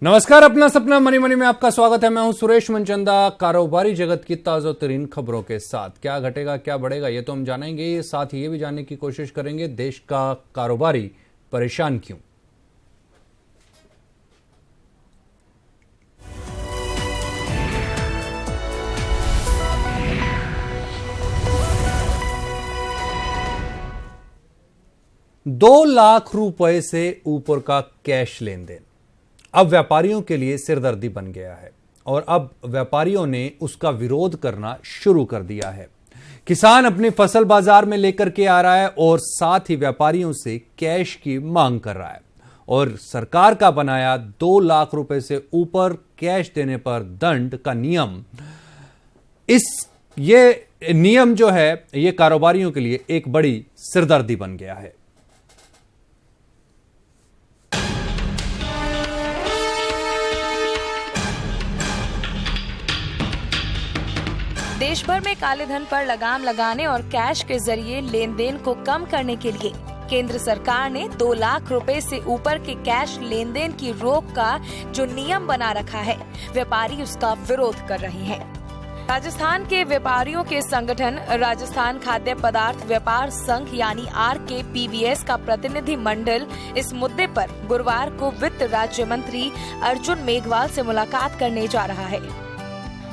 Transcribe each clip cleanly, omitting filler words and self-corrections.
नमस्कार, अपना सपना मनी मनी में आपका स्वागत है। मैं हूं सुरेश मनचंदा, कारोबारी जगत की ताजा तरीन खबरों के साथ। क्या घटेगा क्या बढ़ेगा ये तो हम जानेंगे, साथ ही ये भी जानने की कोशिश करेंगे देश का कारोबारी परेशान क्यों। ₹2 लाख से ऊपर का कैश लेन देन अब व्यापारियों के लिए सिरदर्दी बन गया है और अब व्यापारियों ने उसका विरोध करना शुरू कर दिया है। किसान अपनी फसल बाजार में लेकर के आ रहा है और साथ ही व्यापारियों से कैश की मांग कर रहा है और सरकार का बनाया ₹2 लाख से ऊपर कैश देने पर दंड का नियम, ये नियम जो है ये कारोबारियों के लिए एक बड़ी सिरदर्दी बन गया है। देश भर में काले धन पर लगाम लगाने और कैश के जरिए लेन देन को कम करने के लिए केंद्र सरकार ने ₹2 लाख से ऊपर के कैश लेन देन की रोक का जो नियम बना रखा है, व्यापारी उसका विरोध कर रहे हैं। राजस्थान के व्यापारियों के संगठन राजस्थान खाद्य पदार्थ व्यापार संघ यानी RKPVS का प्रतिनिधि मंडल इस मुद्दे पर गुरुवार को वित्त राज्य मंत्री अर्जुन मेघवाल से मुलाकात करने जा रहा है।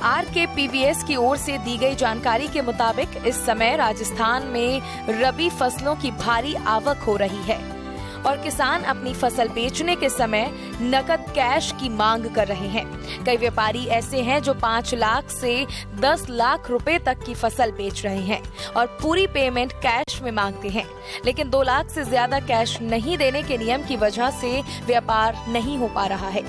RKPVS की ओर से दी गई जानकारी के मुताबिक इस समय राजस्थान में रबी फसलों की भारी आवक हो रही है और किसान अपनी फसल बेचने के समय नकद कैश की मांग कर रहे हैं। कई व्यापारी ऐसे हैं जो 5 लाख से 10 लाख रुपए तक की फसल बेच रहे हैं और पूरी पेमेंट कैश में मांगते हैं, लेकिन 2 लाख से ज्यादा कैश नहीं देने के नियम की वजह से व्यापार नहीं हो पा रहा है।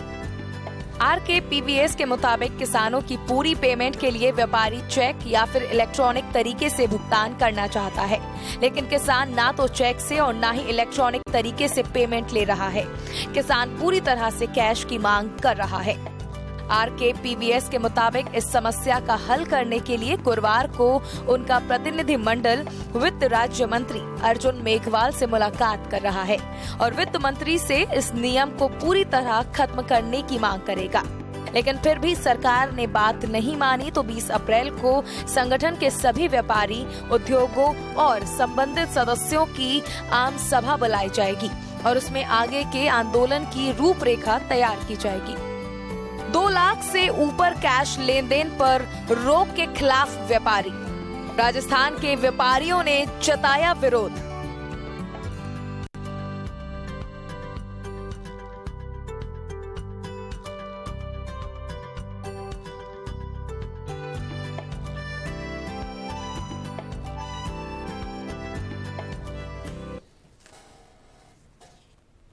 RKPVS के मुताबिक किसानों की पूरी पेमेंट के लिए व्यापारी चेक या फिर इलेक्ट्रॉनिक तरीके से भुगतान करना चाहता है, लेकिन किसान ना तो चेक से और ना ही इलेक्ट्रॉनिक तरीके से पेमेंट ले रहा है। किसान पूरी तरह से कैश की मांग कर रहा है। RKPVS के मुताबिक इस समस्या का हल करने के लिए गुरुवार को उनका प्रतिनिधि मंडल वित्त राज्य मंत्री अर्जुन मेघवाल से मुलाकात कर रहा है और वित्त मंत्री से इस नियम को पूरी तरह खत्म करने की मांग करेगा। लेकिन फिर भी सरकार ने बात नहीं मानी तो 20 अप्रैल को संगठन के सभी व्यापारी, उद्योगों और संबंधित सदस्यों की आम सभा बुलाई जाएगी और उसमें आगे के आंदोलन की रूपरेखा तैयार की जाएगी। 2 लाख से ऊपर कैश लेन देन पर रोक के खिलाफ व्यापारी, राजस्थान के व्यापारियों ने जताया विरोध।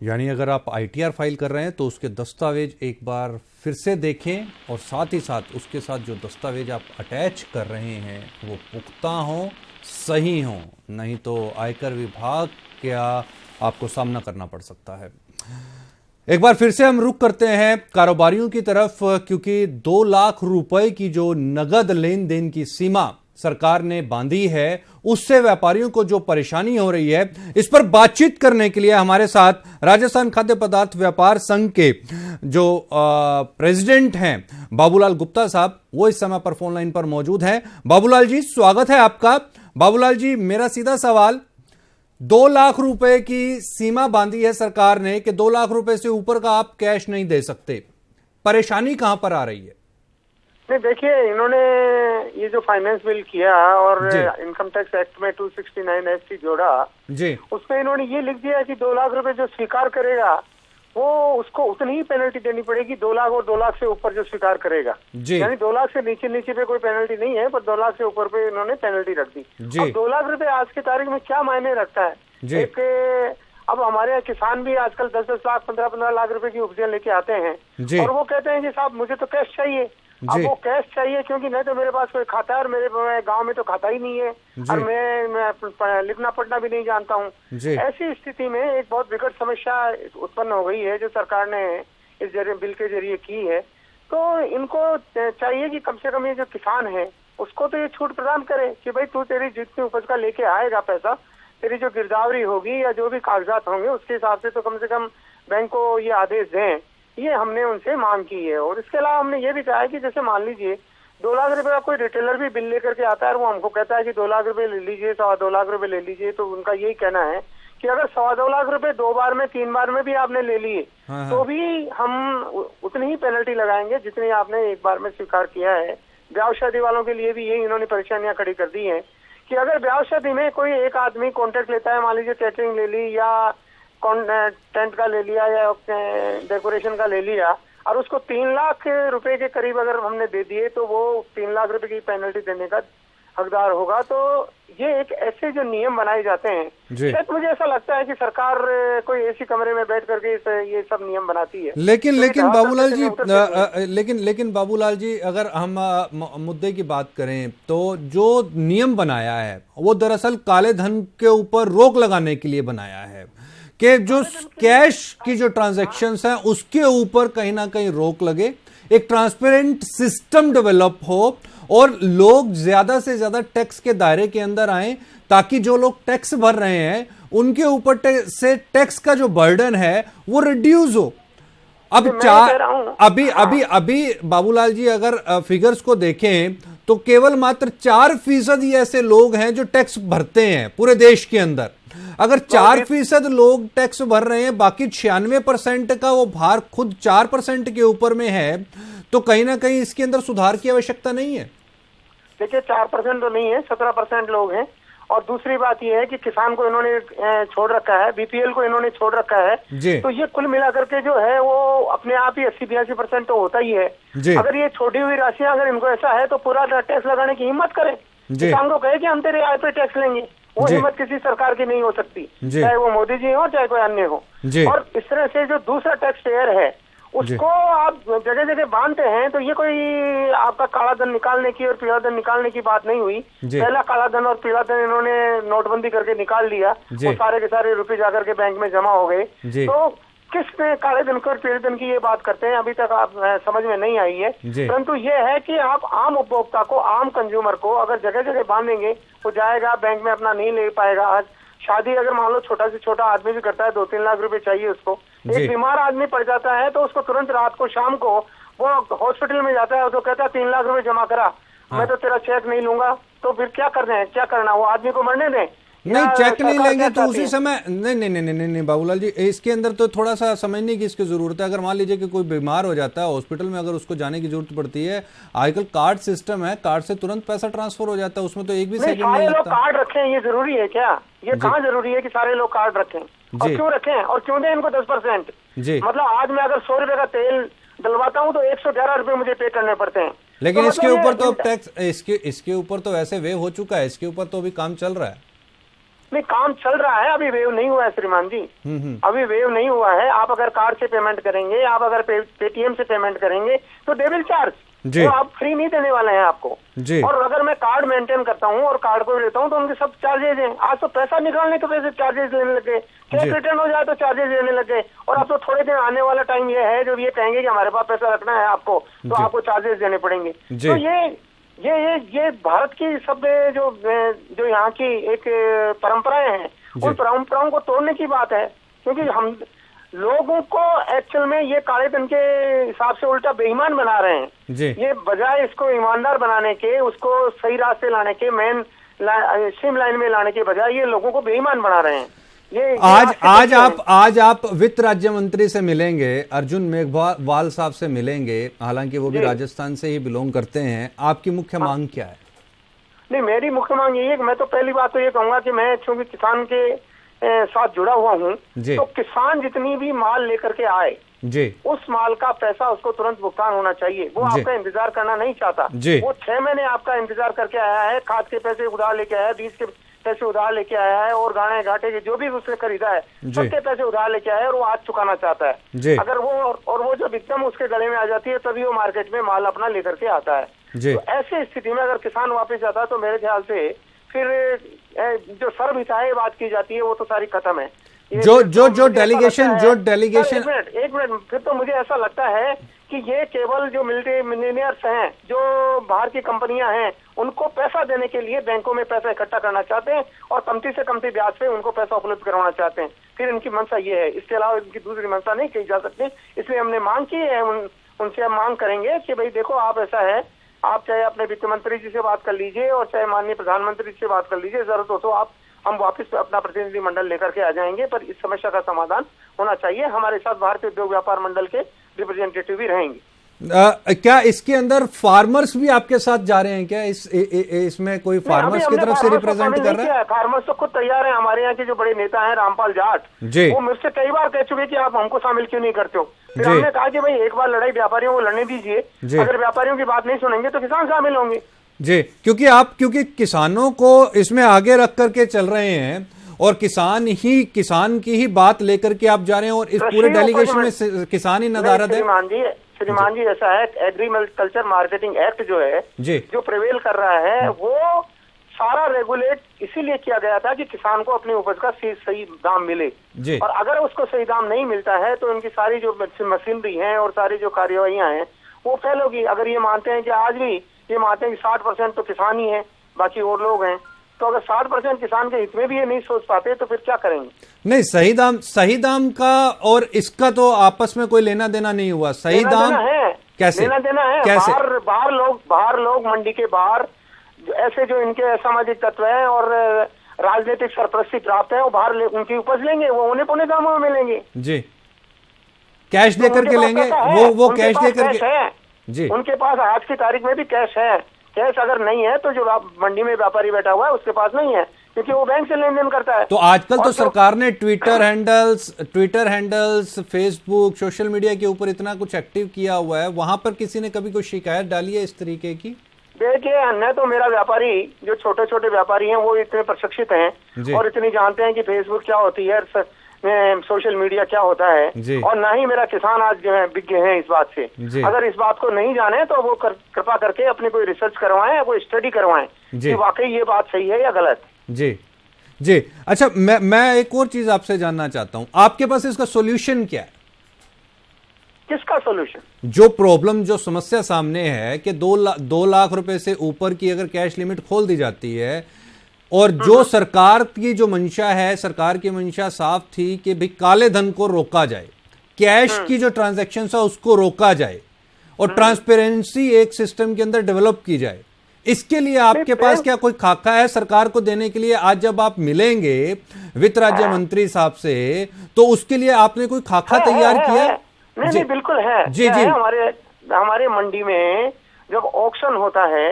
यानी अगर आप ITR फाइल कर रहे हैं तो उसके दस्तावेज एक बार फिर से देखें और साथ ही साथ उसके साथ जो दस्तावेज आप अटैच कर रहे हैं वो पुख्ता हों, सही हों, नहीं तो आयकर विभाग का आपको सामना करना पड़ सकता है। एक बार फिर से हम रुख करते हैं कारोबारियों की तरफ, क्योंकि ₹2 लाख की जो नगद लेन देन की सीमा सरकार ने बांधी है उससे व्यापारियों को जो परेशानी हो रही है, इस पर बातचीत करने के लिए हमारे साथ राजस्थान खाद्य पदार्थ व्यापार संघ के जो प्रेसिडेंट हैं बाबूलाल गुप्ता साहब, वो इस समय पर फोन लाइन पर मौजूद हैं। बाबूलाल जी, स्वागत है आपका। बाबूलाल जी, मेरा सीधा सवाल, ₹2 लाख की सीमा बांधी है सरकार ने कि ₹2 लाख से ऊपर का आप कैश नहीं दे सकते, परेशानी कहां पर आ रही है? नहीं, देखिए, इन्होंने ये जो फाइनेंस बिल किया और इनकम टैक्स एक्ट में 269 SC जोड़ा जी, उसमें इन्होंने ये लिख दिया कि ₹2 लाख जो स्वीकार करेगा वो उसको उतनी ही पेनल्टी देनी पड़ेगी, 2 लाख और 2 लाख से ऊपर जो स्वीकार करेगा। यानी 2 लाख से नीचे पे कोई पेनल्टी नहीं है, पर 2 लाख से ऊपर पे इन्होंने पेनल्टी रख दी। अब ₹2 लाख आज की तारीख में क्या मायने रखता है? एक, अब हमारे यहाँ किसान भी आजकल 10-10 लाख 15-15 लाख रुपए की उपजियां लेके आते हैं और वो कहते हैं कि साहब मुझे तो कैश चाहिए। अब वो कैश चाहिए क्योंकि नहीं तो मेरे पास कोई खाता है और मेरे गांव में तो खाता ही नहीं है और मैं लिखना पढ़ना भी नहीं जानता हूँ। ऐसी स्थिति में एक बहुत विकट समस्या उत्पन्न हो गई है जो सरकार ने इस बिल के जरिए की है। तो इनको चाहिए कि कम से कम ये जो किसान है उसको तो ये छूट प्रदान करे कि भाई तू तेरी जितनी उपज का लेके आएगा पैसा, तेरी जो गिरदावरी होगी या जो भी कागजात होंगे उसके हिसाब से तो कम बैंक को ये आदेश दें ये हमने उनसे मांग की है। और इसके अलावा हमने ये भी कहा है कि जैसे मान लीजिए 2 लाख रुपए का कोई रिटेलर भी बिल लेकर के आता है और वो हमको कहता है कि 2 लाख रुपए ले लीजिए, 2.25 लाख रुपए ले लीजिए, तो उनका यही कहना है कि अगर 2.25 लाख रुपए 2 बार में 3 बार में भी आपने ले लिए तो भी हम उतनी ही पेनल्टी लगाएंगे जितनी आपने एक बार में स्वीकार किया है। ब्याह शादी वालों के लिए भी यही इन्होंने परेशानियां खड़ी कर दी हैं कि अगर ब्याह शादी में कोई एक आदमी कॉन्ट्रैक्ट लेता है, मान लीजिए कैटरिंग ले ली या टेंट का ले लिया या डेकोरेशन का ले लिया, और उसको 3 लाख रुपए के करीब अगर हमने दे दिए तो वो 3 लाख रुपए की पेनल्टी देने का हकदार होगा। तो ये एक ऐसे जो नियम बनाए जाते हैं, शायद मुझे ऐसा लगता है कि सरकार कोई ऐसी कमरे में बैठ करके ये सब नियम बनाती है। लेकिन बाबूलाल जी अगर हम मुद्दे की बात करें तो जो नियम बनाया है वो दरअसल काले धन के ऊपर रोक लगाने के लिए बनाया है कि जो कैश की जो ट्रांजैक्शंस हैं उसके ऊपर कहीं ना कहीं रोक लगे, एक ट्रांसपेरेंट सिस्टम डेवलप हो और लोग ज्यादा से ज्यादा टैक्स के दायरे के अंदर आए, ताकि जो लोग टैक्स भर रहे हैं उनके ऊपर से टैक्स का जो बर्डन है वो रिड्यूस हो। अब अभी बाबूलाल जी अगर फिगर्स को देखें तो केवल मात्र 4% ही ऐसे लोग हैं जो टैक्स भरते हैं पूरे देश के अंदर। अगर 4% लोग टैक्स भर रहे हैं, बाकी 96% का वो भार खुद 4% के ऊपर में है, तो कहीं ना कहीं इसके अंदर सुधार की आवश्यकता नहीं है। देखिए 4% तो नहीं है, 17% लोग हैं। और दूसरी बात यह है कि किसान को इन्होंने छोड़ रखा है, बीपीएल को इन्होंने छोड़ रखा है, तो ये कुल मिलाकर के जो है वो अपने आप ही 80-82% तो होता ही है। अगर ये छोटी हुई राशियां अगर इनको ऐसा है तो पूरा टैक्स लगाने की हिम्मत करें, किसान को कहे कि हम तेरे आय पे टैक्स लेंगे, वो हिम्मत किसी सरकार की नहीं हो सकती, चाहे वो मोदी जी हो चाहे कोई अन्य हो। और इस तरह से जो दूसरा टैक्स पेयर है उसको आप जगह जगह बांधते हैं, तो ये कोई आपका काला धन निकालने की और पीला धन निकालने की बात नहीं हुई। पहला काला धन और पीला धन इन्होंने नोटबंदी करके निकाल लिया, वो सारे के सारे रुपए जाकर के बैंक में जमा हो गए। तो किस काले धन को और पीले धन की ये बात करते हैं, अभी तक आप समझ में नहीं आई है। परंतु ये है कि आप आम उपभोक्ता को, आम कंज्यूमर को अगर जगह जगह बांधेंगे, वो जाएगा बैंक में अपना नहीं ले पाएगा। आज शादी अगर मान लो छोटा से छोटा आदमी भी करता है, 2-3 लाख रुपए चाहिए उसको, एक बीमार आदमी पड़ जाता है तो उसको तुरंत रात को शाम को वो हॉस्पिटल में जाता है तो कहता है 3 लाख रुपए जमा करा, मैं तो तेरा चेक नहीं लूंगा। तो फिर क्या करना है, क्या करना, वो आदमी को मरने दें? नहीं, चेक नहीं लेंगे तो उसी समय नहीं बाबूलाल जी, इसके अंदर तो थोड़ा सा समझने की इसकी जरूरत है। अगर मान लीजिए कि कोई बीमार हो जाता है हॉस्पिटल में, अगर उसको जाने की जरूरत पड़ती है, आजकल कार्ड सिस्टम है, कार्ड से तुरंत पैसा ट्रांसफर हो जाता है, उसमें तो एक भी सेकंड नहीं लगता। कार्ड रखें, ये जरूरी है क्या? ये कहाँ जरूरी है कि सारे लोग कार्ड रखें? और क्यों रखें और क्यों दें इनको 10%? मतलब आज मैं अगर 100 रुपए का तेल डलवाता हूँ तो 111 रुपए मुझे पे करने पड़ते हैं। लेकिन इसके ऊपर तो अब टैक्स, इसके ऊपर तो वैसे वेव हो चुका है, इसके ऊपर तो अभी काम चल रहा है। नहीं, काम चल रहा है, अभी वेव नहीं हुआ है श्रीमान जी, अभी वेव नहीं हुआ है। आप अगर कार्ड से पेमेंट करेंगे, आप अगर पेटीएम से पेमेंट करेंगे तो दे विल चार्ज, तो आप फ्री नहीं देने वाले हैं आपको। और अगर मैं कार्ड मेंटेन करता हूँ और कार्ड को लेता हूँ तो उनके सब चार्जेज हैं। आज तो पैसा निकालने के वजह से चार्जेस लेने लगे, चेक रिटर्न हो जाए तो चार्जेस लेने लगे, और अब तो थोड़े दिन आने वाला टाइम ये है जब ये कहेंगे कि हमारे पास पैसा रखना है आपको, तो आपको चार्जेस देने पड़ेंगे। तो ये भारत की सब जो यहाँ की एक परंपराएं हैं, उन परंपराओं को तोड़ने की बात है। क्योंकि हम लोगों को एक्चुअल में ये काले धन के हिसाब से उल्टा बेईमान बना रहे हैं। ये बजाय इसको ईमानदार बनाने के, उसको सही रास्ते लाने के, मेन स्ट्रीम लाइन में लाने के बजाय ये लोगों को बेईमान बना रहे हैं। आज आप वित्त राज्य मंत्री से मिलेंगे, अर्जुन मेघवाल साहब से मिलेंगे, हालांकि वो भी राजस्थान से ही बिलोंग करते हैं। आपकी मुख्य मांग क्या है? नहीं, मेरी मुख्य मांग यही है कि मैं तो पहली बात तो ये कहूंगा कि मैं चूंकि किसान के साथ जुड़ा हुआ हूँ, तो किसान जितनी भी माल लेकर के आए उस माल का पैसा उसको तुरंत भुगतान होना चाहिए। वो आपका इंतजार करना नहीं चाहता। वो 6 महीने आपका इंतजार करके आया है, खाद के पैसे उधार लेके आया है, बीज के पैसे उधार लेके आया है, और गाने घाटे के जो भी उसने खरीदा है सबके पैसे उधार लेके आया है, और वो आज चुकाना चाहता है। अगर वो जब एकदम उसके गले में आ जाती है तभी वो मार्केट में माल अपना लेकर के आता है। तो ऐसी स्थिति में अगर किसान वापस जाता है तो मेरे ख्याल से फिर जो सर्वहिताय बात की जाती है वो तो सारी खत्म है। जो डेलीगेशन एक मिनट फिर तो मुझे ऐसा लगता है कि ये केवल जो मिलियनियर्स हैं, जो बाहर की कंपनियां हैं, उनको पैसा देने के लिए बैंकों में पैसा इकट्ठा करना चाहते हैं और कमती से कमती ब्याज पे उनको पैसा उपलब्ध करवाना चाहते हैं। फिर इनकी मंशा ये है, इसके अलावा इनकी दूसरी मंशा नहीं कही जा सकती। इसलिए हमने मांग की है, उनसे हम मांग करेंगे कि भाई देखो आप ऐसा है, आप चाहे अपने वित्त मंत्री जी से बात कर लीजिए और चाहे माननीय प्रधानमंत्री जी से बात कर लीजिए, जरूरत हो तो हम वापस अपना प्रतिनिधि मंडल लेकर के आ जाएंगे, पर इस समस्या का समाधान होना चाहिए। हमारे साथ भारतीय उद्योग व्यापार मंडल के रिप्रेजेंटेटिव भी रहेंगे। क्या इसके अंदर फार्मर्स भी आपके साथ जा रहे हैं क्या? इसमें कोई फार्मर्स की तरफ से रिप्रेजेंट कर रहा है? फार्मर्स तो खुद तैयार है। हमारे यहाँ के जो बड़े नेता हैं रामपाल जाट जी, वो मुझसे कई बार कह चुके कि आप हमको शामिल क्यों नहीं करते हो। फिर हमने कहा कि भाई एक बार लड़ाई व्यापारियों को लड़ने दीजिए, अगर व्यापारियों की बात नहीं सुनेंगे तो किसान शामिल होंगे जी। क्योंकि किसानों को इसमें आगे रख करके चल रहे हैं और किसान की ही बात लेकर के आप जा रहे हैं और इस पूरे डेलीगेशन में किसान ही नदारद है। श्रीमान जी ऐसा है, एग्रीकल्चर मार्केटिंग एक्ट जो है जो प्रिवेल कर रहा है वो सारा रेगुलेट इसीलिए किया गया था कि किसान को अपनी उपज का सही दाम मिले, और अगर उसको सही दाम नहीं मिलता है तो इनकी सारी जो मशीनरी है और सारी जो कार्यवाहियां हैं वो फेल होगी। अगर ये मानते हैं कि आज भी ये मानते हैं कि 60% तो किसान ही है, बाकी और लोग हैं, तो अगर 60% किसान के हित में भी ये नहीं सोच पाते तो फिर क्या करेंगे? नहीं, सही दाम का और इसका तो आपस में कोई लेना देना नहीं हुआ। सही दाम है कैसे लेना देना है? कैसे? बाहर लोग मंडी के बाहर ऐसे जो इनके सामाजिक तत्व हैं और राजनीतिक सरपरस्ती प्राप्त है, वो बाहर उनकी उपज लेंगे, वो उन्हें पुणे दामों में मिलेंगे जी, कैश दे करके लेंगे, वो कैश दे करके जी। उनके पास आज की तारीख में भी कैश है। कैश अगर नहीं है तो जो मंडी में व्यापारी बैठा हुआ है उसके पास नहीं है, क्योंकि वो बैंक से लेन देन करता है। तो आजकल तो सरकार ने Twitter handles, Facebook, social media के ऊपर इतना कुछ एक्टिव किया हुआ है, वहां पर किसी ने कभी कोई शिकायत डाली है इस तरीके की? देखिए, न तो मेरा व्यापारी, जो छोटे छोटे व्यापारी हैं वो इतने प्रशिक्षित हैं और इतनी जानते हैं कि फेसबुक क्या होती है, सोशल मीडिया क्या होता है, और ना ही मेरा किसान आज जो है विज्ञ है इस बात से। अगर इस बात को नहीं जाने तो वो कृपा करके अपनी कोई रिसर्च करवाएं या कोई स्टडी करवाएं कि वाकई ये बात सही है या गलत। जी। अच्छा, मैं एक और चीज आपसे जानना चाहता हूं, आपके पास इसका सोल्यूशन क्या है? किसका सोल्यूशन? जो प्रॉब्लम, जो समस्या सामने है कि 2 लाख रुपए से ऊपर की अगर कैश लिमिट खोल दी जाती है, और जो सरकार की जो मंशा है, सरकार की मंशा साफ थी कि भाई काले धन को रोका जाए, कैश की जो ट्रांजैक्शन है उसको रोका जाए और ट्रांसपेरेंसी एक सिस्टम के अंदर डेवलप की जाए। इसके लिए आपके पास क्या कोई खाका है सरकार को देने के लिए? आज जब आप मिलेंगे वित्त राज्य मंत्री साहब से तो उसके लिए आपने कोई खाका तैयार किया? नहीं, बिल्कुल है जी। हमारे मंडी में जब ऑक्शन होता है,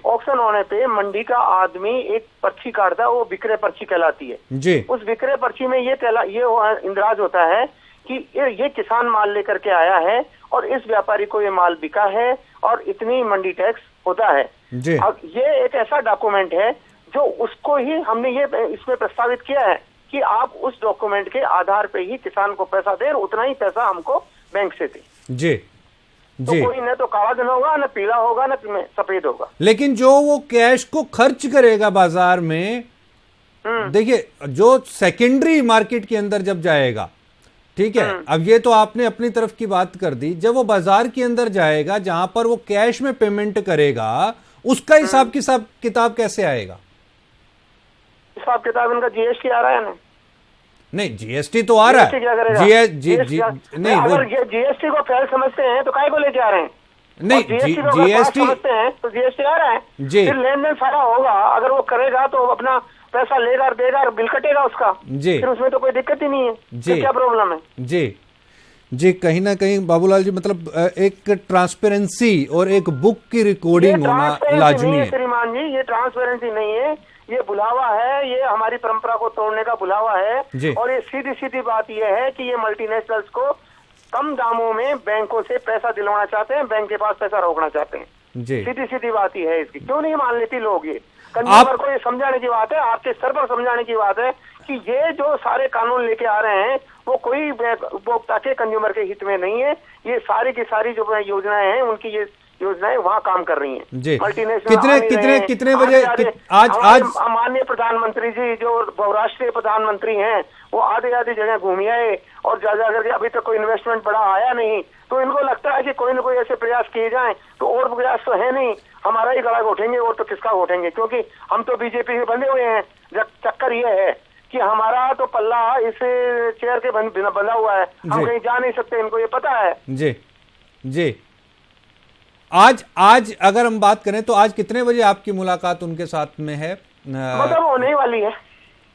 ऑक्शन होने पे मंडी का आदमी एक पर्ची काटता है, वो विक्रय पर्ची कहलाती है जी। उस विक्रय पर्ची में ये इंद्राज होता है कि ये किसान माल लेकर के आया है और इस व्यापारी को ये माल बिका है और इतनी मंडी टैक्स होता है जी। अब ये एक ऐसा डॉक्यूमेंट है जो उसको ही हमने ये इसमें प्रस्तावित किया है कि आप उस डॉक्यूमेंट के आधार पे ही किसान को पैसा दें, उतना ही पैसा हमको बैंक से दें जी। तो कोई न तो काला धन होगा, न पीला होगा, न सफेद होगा। लेकिन जो वो कैश को खर्च करेगा बाजार में, देखिए जो सेकेंडरी मार्केट के अंदर जब जाएगा, ठीक है, अब ये तो आपने अपनी तरफ की बात कर दी, जब वो बाजार के अंदर जाएगा जहां पर वो कैश में पेमेंट करेगा, उसका हिसाब किताब कैसे आएगा? हिसाब किताब इनका जीएसटी आ रहा है ना? नहीं, जीएसटी तो आ रहा है। नहीं, अगर जीएसटी को फेल समझते हैं तो काय को लेके आ रहे हैं? नहीं, जीएसटी समझते हैं तो जीएसटी आ रहा है जी। फिर लेन देन सारा होगा, अगर वो करेगा तो अपना पैसा लेगा और देगा और बिल कटेगा उसका जी। फिर उसमें तो कोई दिक्कत ही नहीं है जी। क्या प्रॉब्लम है जी? कहीं ना कहीं बाबूलाल जी, मतलब एक ट्रांसपेरेंसी और एक बुक की रिकॉर्डिंग होना लाजमी है। श्रीमान जी, ये ट्रांसपेरेंसी नहीं है, ये बुलावा है, ये हमारी परंपरा को तोड़ने का बुलावा है। और ये सीधी सीधी बात ये है कि ये मल्टीनेशनल्स को कम दामों में बैंकों से पैसा दिलवाना चाहते हैं, बैंक के पास पैसा रोकना चाहते हैं जी। सीधी सीधी बात ये है इसकी। क्यों नहीं मान लेती लोग? ये कंज्यूमर को ये समझाने की बात है, आपके स्तर पर समझाने की बात है कि ये जो सारे कानून लेके आ रहे हैं वो कोई उपभोक्ता के, कंज्यूमर के हित में नहीं है। ये सारी की सारी जो योजनाएं हैं उनकी ये योजनाएं वहाँ काम कर रही हैं जी। मल्टीनेशनल कितने बजे आज माननीय प्रधानमंत्री जी जो बहुराष्ट्रीय प्रधानमंत्री हैं वो आधी जगह घूम आए और ज्यादा करके अभी तक कोई इन्वेस्टमेंट बड़ा आया नहीं, तो इनको लगता है कि कोई न कोई ऐसे प्रयास किए जाएं। तो और प्रयास तो है नहीं, हमारा ही गला घोटेंगे और तो किसका घोटेंगे, क्योंकि हम तो बीजेपी से बंधे हुए हैं। चक्कर ये है कि हमारा तो पल्ला इस चेयर के बंधा हुआ है, हम कहीं जा नहीं सकते, इनको ये पता है। जी जी। आज अगर हम बात करें तो आज कितने बजे आपकी मुलाकात उनके साथ में है? मतलब होने ही वाली है,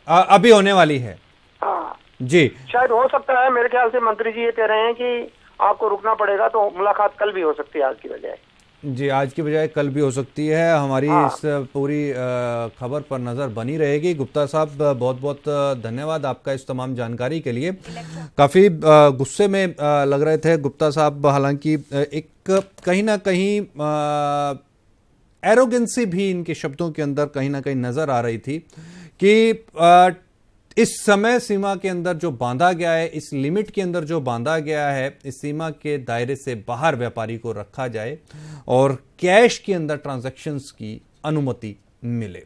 अभी होने वाली है। हाँ जी, शायद हो सकता है, मेरे ख्याल से मंत्री जी ये कह रहे हैं कि आपको रुकना पड़ेगा, तो मुलाकात कल भी हो सकती है आज की बजाय। जी, आज की बजाय कल भी हो सकती है। हमारी इस पूरी खबर पर नज़र बनी रहेगी। गुप्ता साहब, बहुत बहुत धन्यवाद आपका इस तमाम जानकारी के लिए। काफ़ी गुस्से में लग रहे थे गुप्ता साहब, हालांकि एक कहीं ना कहीं एरोगेंसी भी इनके शब्दों के अंदर कहीं ना कहीं नज़र आ रही थी कि इस समय सीमा के अंदर जो बांधा गया है, इस लिमिट के अंदर जो बांधा गया है, इस सीमा के दायरे से बाहर व्यापारी को रखा जाए और कैश के अंदर ट्रांजैक्शंस की अनुमति मिले।